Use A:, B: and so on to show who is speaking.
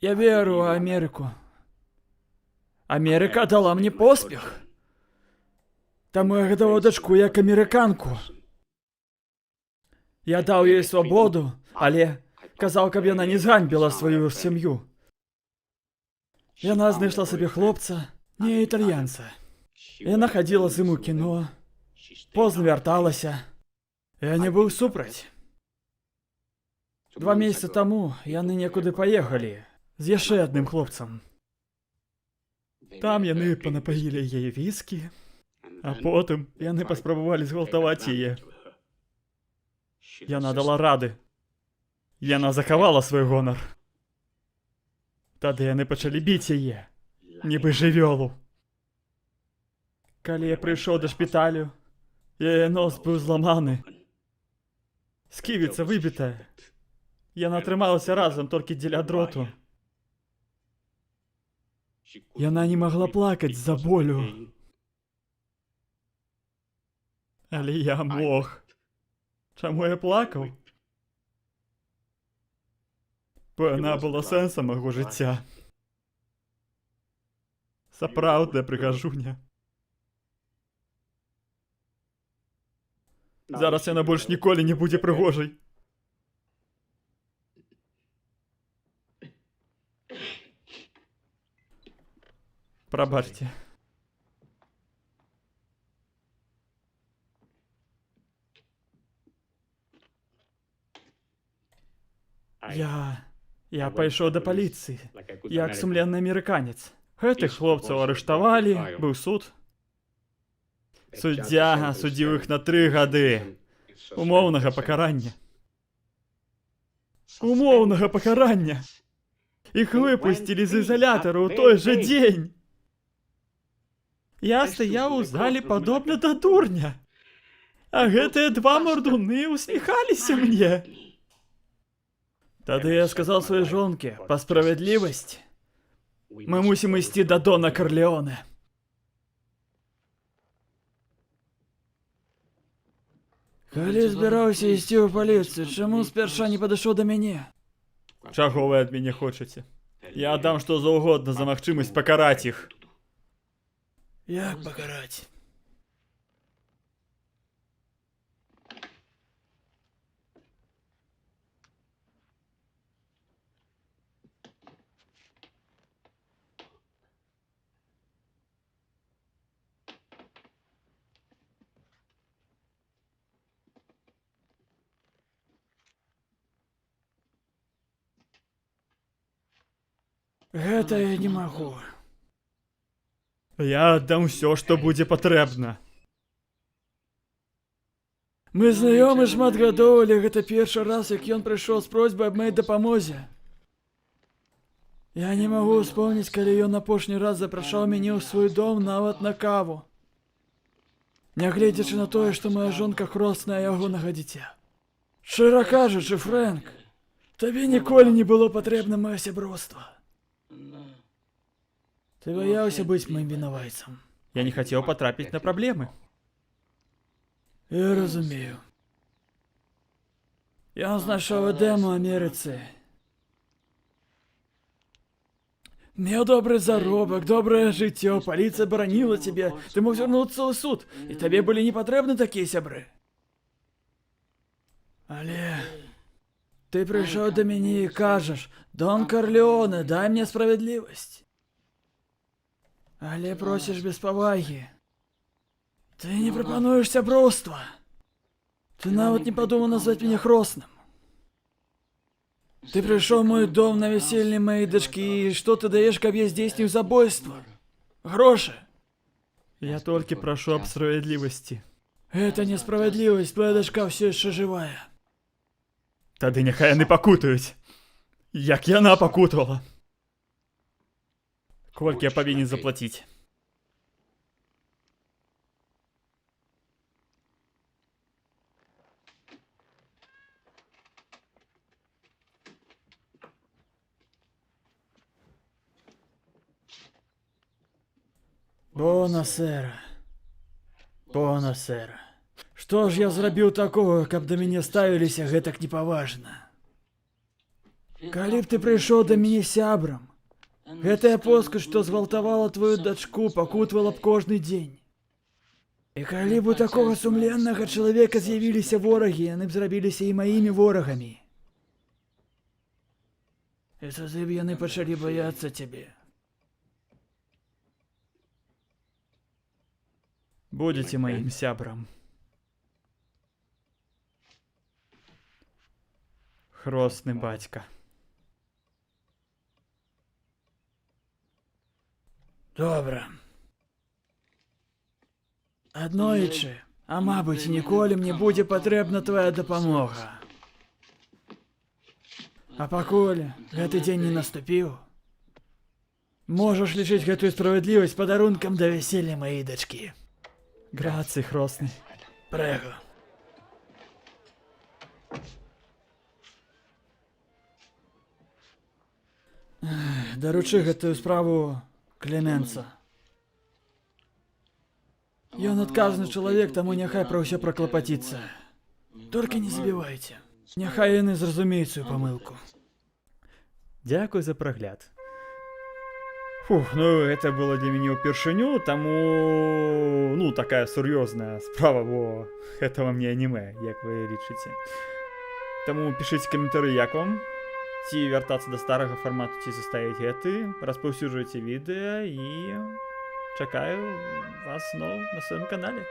A: Я верю в Америку. Америка дала мне поспіх. Таму я гадаваў дачку як амерыканку. Я даў ёй свабоду, але казаў, каб яна не зганьбіла сваю сям'ю. Яна знайшла сабе хлопца, не італьянца. Яна хадзіла з ім у кіно, позна вярталася. Я не быў супраць. 2 месяцы таму яны некуды паехалі з яшчэ адным хлопцам. Там яны панапаілі яе віскі, а потым яны паспрабавалі згвалтаваць яе. Яна дала рады. Яна захавала свой гонар. Тады яны пачалі біць яе, нібы жывёлу. Калі я прыйшоў да шпіталю, яе нос быў зламаны. Сківіца выбітая. Яна трымалася разам толькі дзеля дроту. Яна не магла плакаць з-за болю. Але я мог. Чаму я плакаў? Бо яна была сэнсам майго жыцця. Сапраўдная прыгажуня. Зараз яна больш ніколі не будзе прыгожай. Прабачце. Я пайшоў да паліцыі, як сумленны амерыканец. Гэтых хлопцаў арыштавалі, быў суд. Суддзя асудзіў іх на 3 гады. Умоўнага пакарання. Умоўнага пакарання. Іх выпусцілі з ізалятару ў той жа дзень. Я стаяў у зале падобна да дурня. А гэтыя 2 мардуны усміхаліся мне. Тады я сказаў сваёй жонке, па справядлівасці, мы мусім ісці да Дона Карлеоне. Калі збіраўся ісці ў паліцыю, чаму спярша не падышоў да мяне? Чаго вы ад мяне хочаце? Я аддам што заўгодна за магчымасць пакараць іх. Як пакараць? Гэта я не магу. Я аддам усё, што будзе патрэбна. Мы знаёмы шмат гадоў, але гэта першы раз, як ён прыйшоў з просьбай аб маёй дапамозе. Я не магу ўспомніць, калі ён апошні раз запрашаў мяне ў свой дом нават на каву. Нягледзячы на тое, што моя жонка хросная ягонага дзіця. Шчыра кажучы, Фрэнк, табе ніколі не было патрэбна маё сяброўства. Ты баяўся быць маім вінавайцам. Я не хацеў патрапіць на праблемы. Я разумею. Я знайшоў эдэм у Амерыцы. Меў добры заробак, добрае жыццё, паліцыя бараніла цябе, ты мог звярнуцца ў суд, і табе былі не патрэбны такія сябры. Але ты прыйшоў да мяне і кажаш, Дон Карлеоне, дай мне справядлівасць. Але просіш без павагі. Ты не прапануеш сяброўства. Ты нават не падумаў назваць мяне хросным. Ты прыйшоў у мой дом на вяселле маёй дачкі, і што ты даеш, каб я здзейсніў забойства? Грошы. Я толькі прашу аб справядлівасці. Гэта несправядлівасць, твоя дачка ўсё яшчэ жывая. Тады няхай яны пакутаюць. Як яна пакутавала. Колькі я павінен заплаціць? Бонасера. Бонасера. Што ж я зрабіў такога, каб да мяне ставіліся гэтак непаважна? Калі б ты прыйшоў да мяне сябрам, гэтая поска, што згвалтавала твою дачку, пакутвала б кожны дзень. І калі б у такога сумленнага чалавека з'явіліся ворагі, яны б зрабіліся і маімі ворагамі. І тады б яны пачалі баяцца цябе. Будзеце маім сябрам. Хросны бацька. Добра. Аднойчы, а мабыць, ніколі мне будзе патрэбна твая дапамога. А пакуль гэты дзень не наступіў, можаш лічыць гэтую справядлівасць падарункам да вяселля маёй дачкі. Грацый, хросны. Прэго. Даручы гэтую справу Клеменца. Ён адказны чалавек, таму няхай пра ўсё праклапаціцца. Толькі не забівайце. Няхай яны зразумеюць сваю памылку. Дзякуй за прагляд. Фух, ну это было для мяне ўпершыню, таму, такая сур'ёзная справа, бо гэта вам не аніме, як вы лічыце. Таму пішыце каментары, як вам, ці вяртацца да старага фармату, ці заставіць гэты, распаўсюджвайце відэа і чакаю вас зноў на сваім канале.